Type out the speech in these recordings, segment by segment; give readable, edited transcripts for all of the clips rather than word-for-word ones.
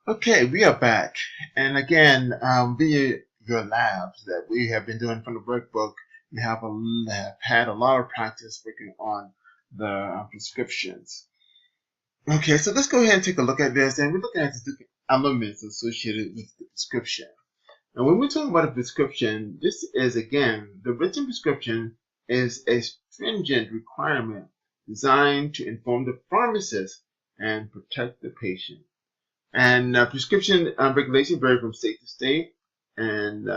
Okay, we are back. And again, via your labs that we have been doing from the workbook, we have had a lot of practice working on the prescriptions. Okay, so let's go ahead and take a look at this. And we're looking at the different elements associated with the prescription. And when we're talking about a prescription, this is again, the written prescription is a stringent requirement designed to inform the pharmacist and protect the patient. And prescription regulation vary from state to state. And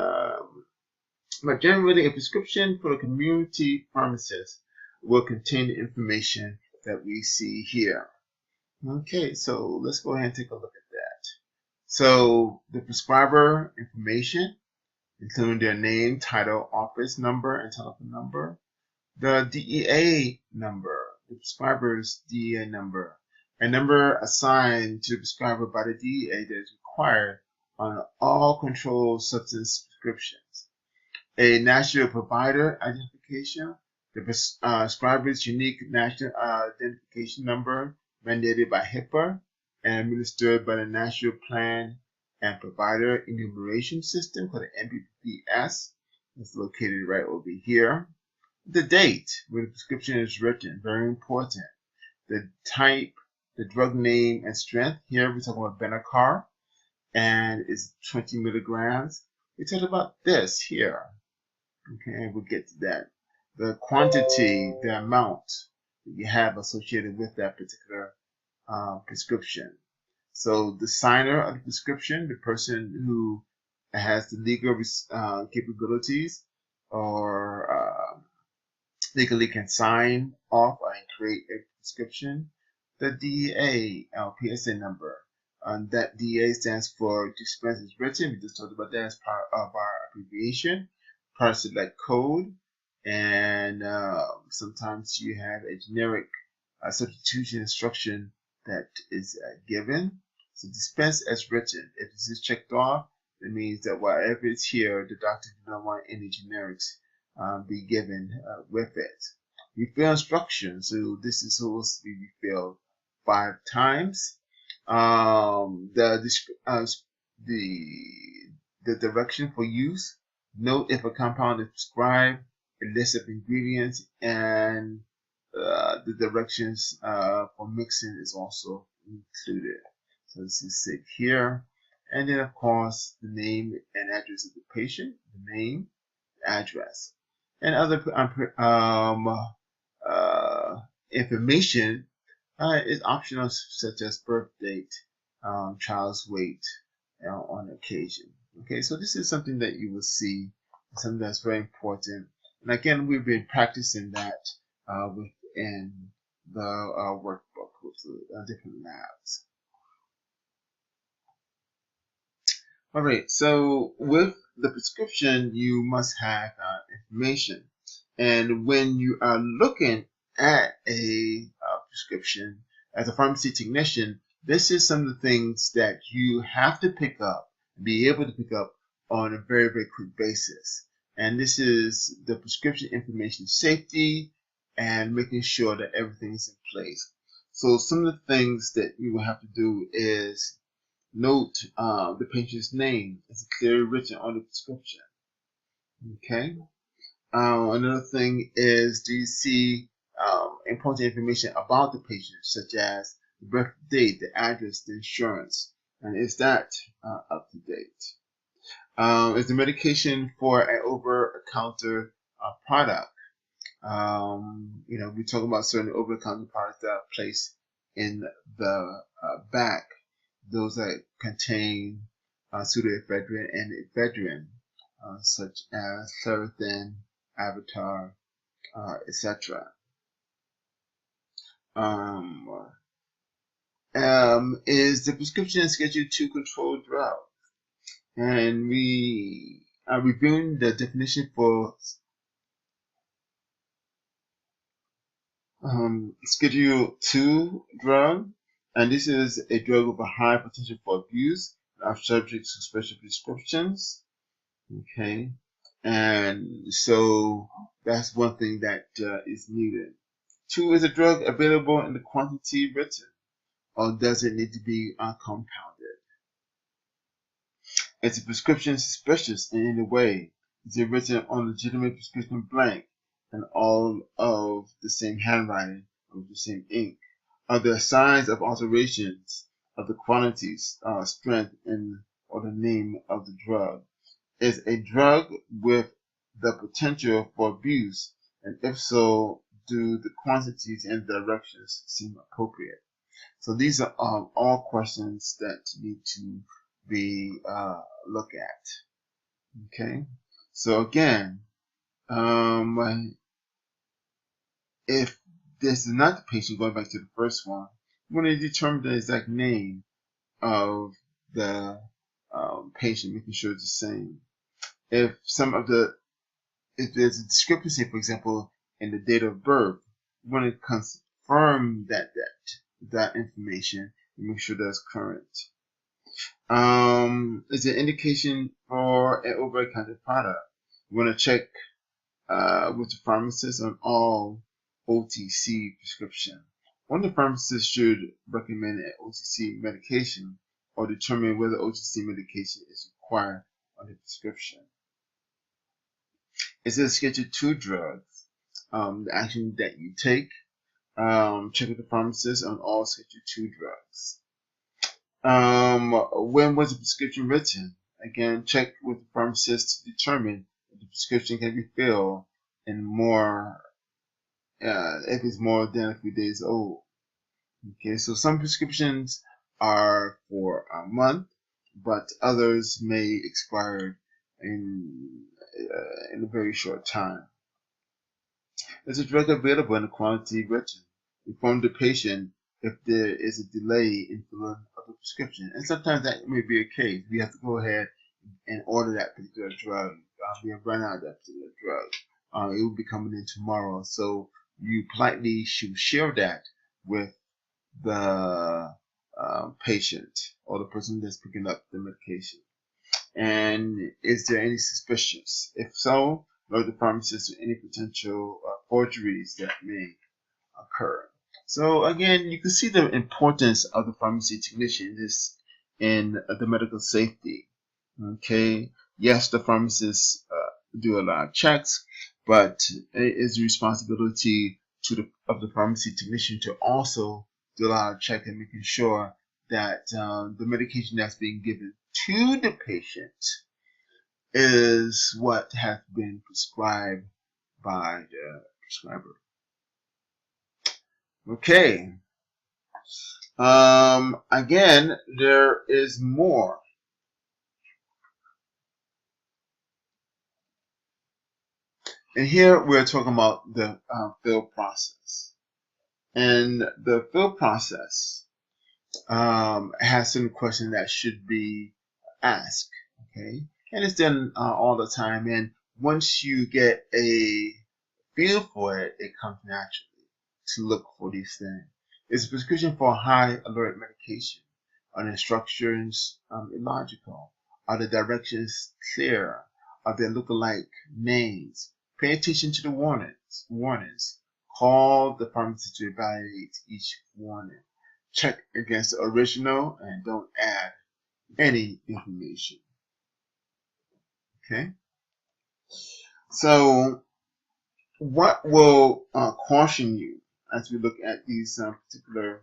but generally, a prescription for a community pharmacist will contain the information that we see here. Okay, so let's go ahead and take a look at that. So the prescriber information, including their name, title, office number, and telephone number. The DEA number, the prescriber's DEA number, a number assigned to the prescriber by the DEA that is required on all controlled substance prescriptions. A national provider identification, the prescriber's unique national identification number mandated by HIPAA and administered by the National Plan and Provider Enumeration System called the NPPS. It's located right over here. The date when the prescription is written, very important. The type, the drug name, and strength. Here we're talking about Benacar, and it's 20 milligrams. We talked about this here. Okay, we'll get to that. The quantity, the amount that you have associated with that particular prescription. So the signer of the prescription, the person who has the legal capabilities or legally can sign off and create a prescription. The DEA PSA number. That DEA stands for dispense is written. We just talked about that as part of our abbreviation. Part select code. And sometimes you have a generic substitution instruction that is given. So dispense as written. If this is checked off, it means that whatever is here, the doctor does not want any generics be given with it. Refill instructions. So this is supposed to be refilled 5 times. The direction for use. Note if a compound is prescribed, a list of ingredients, and the directions for mixing is also included. So this is it here. And then, of course, the name and address of the patient, the name, address, and other information is optional, such as birth date, child's weight on occasion. Okay, so this is something that you will see, something that's very important. And again, we've been practicing that within the workbook with the different labs. All right, so with the prescription, you must have information. And when you are looking at a prescription as a pharmacy technician, this is some of the things that you have to pick up, be able to pick up on a very, very quick basis. And this is the prescription information safety and making sure that everything's in place. So some of the things that you will have to do is note the patient's name is clearly written on the prescription. Okay. Another thing is, do you see important information about the patient, such as the birth date, the address, the insurance, and is that up to date? Is the medication for an over-the-counter product? We talk about certain over-the-counter products that are placed in the back. Those that contain pseudoephedrine and ephedrine, such as Claritin, Avatar, etc. Is the prescription scheduled to control drug? And we are reviewing the definition for Schedule 2 drug, and this is a drug with a high potential for abuse, subject to special prescriptions. Okay, and so that's one thing that is needed. 2, is a drug available in the quantity written, or does it need to be compounded? Is the prescription suspicious in any way? Is it written on legitimate prescription blank and all of the same handwriting or the same ink? Are there signs of alterations of the quantities, strength, or the name of the drug? Is a drug with the potential for abuse, and if so, do the quantities and directions seem appropriate? So these are all questions that need to be looked at. Okay. So again, if this is not the patient, going back to the first one, we're going to determine the exact name of the patient, making sure it's the same. If there's a discrepancy, for example, in the date of birth, we're going to confirm that information and make sure that's current. Is an indication for an over-the-counter product. We're going to check with the pharmacist on all OTC prescription. One of the pharmacists should recommend an OTC medication or determine whether OTC medication is required on the prescription. Is it a Schedule 2 drug? The action that you take. Check with the pharmacist on all Schedule 2 drugs. When was the prescription written? Again, check with the pharmacist to determine if the prescription can be filled in if it's more than a few days old. Okay, so some prescriptions are for a month, but others may expire in a very short time. Is the drug available in the quantity written? Inform the patient if there is a delay in filling of the prescription. And sometimes that may be a case. We have to go ahead and order that particular drug. We have run out of that particular drug. It will be coming in tomorrow. So you politely should share that with the patient or the person that's picking up the medication. And is there any suspicions? If so, alert the pharmacist to any potential forgeries that may occur. So again, you can see the importance of the pharmacy technician in the medical safety. Okay, yes, the pharmacists do a lot of checks, but it is the responsibility of the pharmacy technician to also do a lot of checking, making sure that the medication that's being given to the patient is what has been prescribed by the prescriber. Okay. Again, there is more. And here we're talking about the fill process. And the fill process has some questions that should be asked. Okay. And it's done all the time. And once you get a feel for it, it comes naturally to look for these things. Is a prescription for high alert medication? Are the instructions illogical? Are the directions clear? Are there lookalike names? Pay attention to the warnings. Call the pharmacist to evaluate each warning. Check against the original and don't add any information. Okay? So, what will caution you as we look at these particular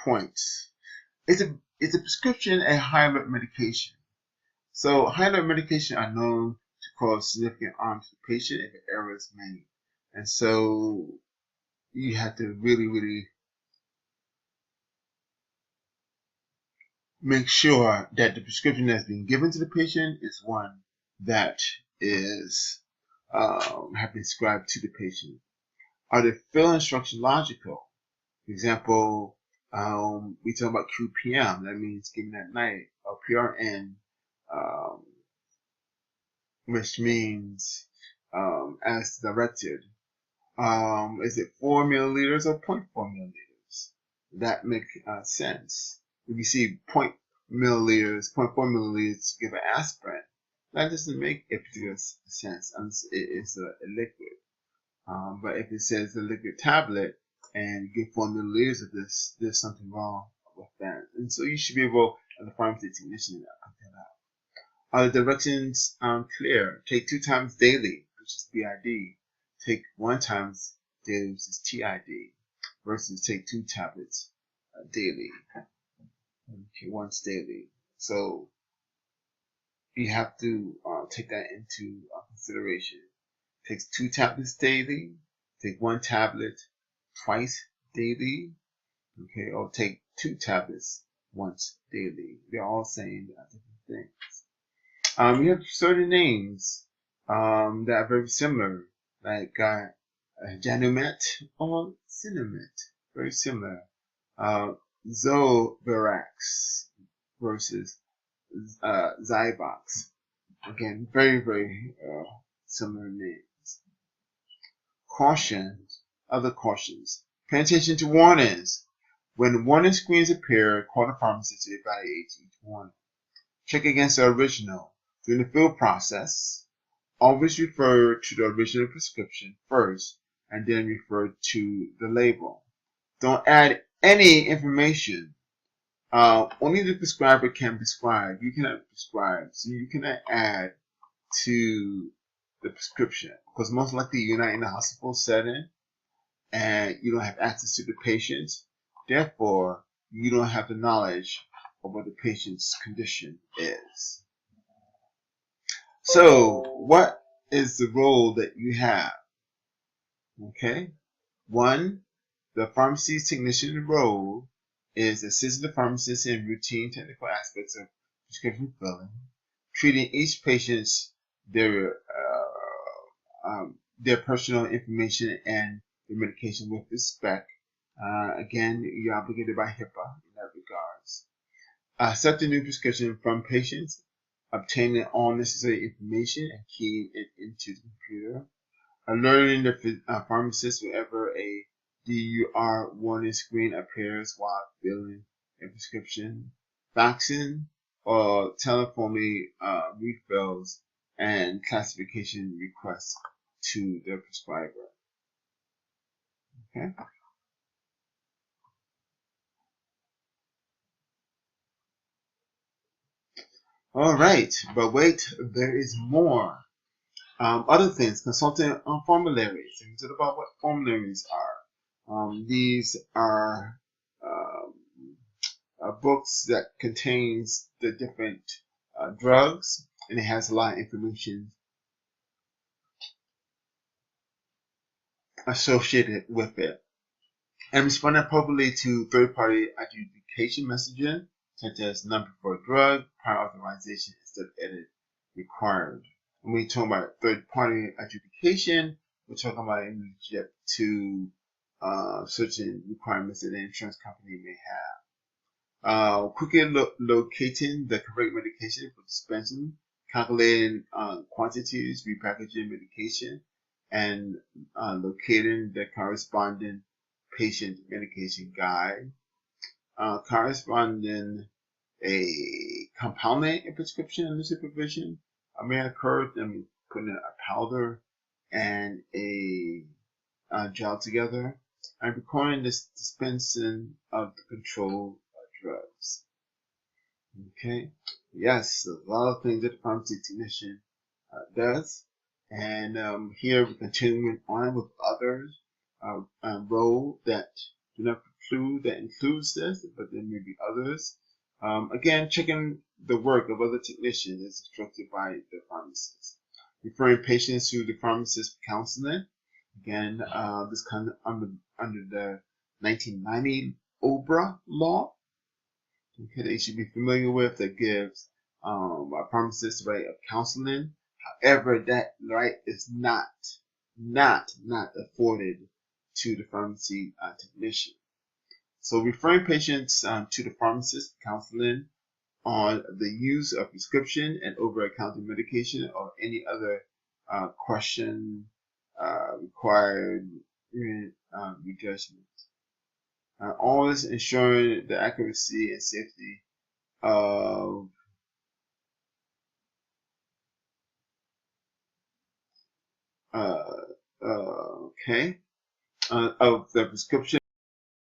points? Is a prescription a high alert medication? So high alert medication are known to cause significant harm to the patient if an error is made, and so you have to really make sure that the prescription that's being given to the patient is one that is have been prescribed to the patient. Are the fill instructions logical? For example, we talk about QPM, that means given at night, or PRN, which means as directed. Is it 4 milliliters or 0.4 milliliters? That makes sense. If you see 0.4 milliliters to give an aspirin, that doesn't make a particular sense unless it is a liquid. But if it says a liquid tablet and get 4 milliliters of this, there's something wrong with that. And so you should be able, as a pharmacy technician, to pick that out. Are the directions clear? Take 2 times daily, which is BID. Take 1 times daily, which is TID, versus take 2 tablets daily. Okay, once daily. So you have to take that into consideration. Takes 2 tablets daily. Take 1 tablet twice daily. Okay, or take 2 tablets once daily. They're all saying different things. You have certain names that are very similar, like Janumet or Cinemet, very similar. Zovirax versus Zyvox. Again, very, very similar names. Cautions, other cautions. Pay attention to warnings. When warning screens appear, call the pharmacist to evaluate each warning. Check against the original. During the fill process, always refer to the original prescription first and then refer to the label. Don't add any information. Only the prescriber can prescribe. You cannot prescribe, so you cannot add to the prescription because most likely you're not in a hospital setting and you don't have access to the patient. Therefore, you don't have the knowledge of what the patient's condition is. So, what is the role that you have? Okay. 1, the pharmacy technician role is assisting the pharmacist in routine technical aspects of prescription filling, treating each patient's their personal information and their medication with respect. Again, you're obligated by HIPAA in that regards. Accepting new prescription from patients, obtaining all necessary information and keying it into the computer. Alerting the pharmacist whenever a DUR warning screen appears while filling a prescription. Faxing or telephoning refills and classification requests to the prescriber. Okay. All right, but wait, there is more. Other things, consulting on formularies. And we talk about what formularies are. These are books that contains the different drugs, and it has a lot of information associated with it. And respond appropriately to third-party adjudication messaging, such as non-preferred drug, prior authorization instead of edit required. When we talk about third-party adjudication, we're talking about in relationship to certain requirements that the insurance company may have. Quickly locating the correct medication for dispensing, calculating quantities, repackaging medication, and locating the corresponding patient medication guide, corresponding a compounding a prescription under supervision may occur. Putting a powder and a gel together, and recording the dispensing of the controlled drugs. Okay, yes, a lot of things that the pharmacy technician does, and here we're continuing on with others role that do not preclude that includes this, but there may be others. Again, checking the work of other technicians is instructed by the pharmacist. Referring patients to the pharmacist for counseling. Again, this comes under the 1990 OBRA law. Okay, that you should be familiar with, that gives a pharmacist the right of counseling. However, that right is not afforded to the pharmacy technician. So referring patients to the pharmacist counseling on the use of prescription and over-the-counter medication or any other question required judgment. Always ensuring the accuracy and safety of of the prescription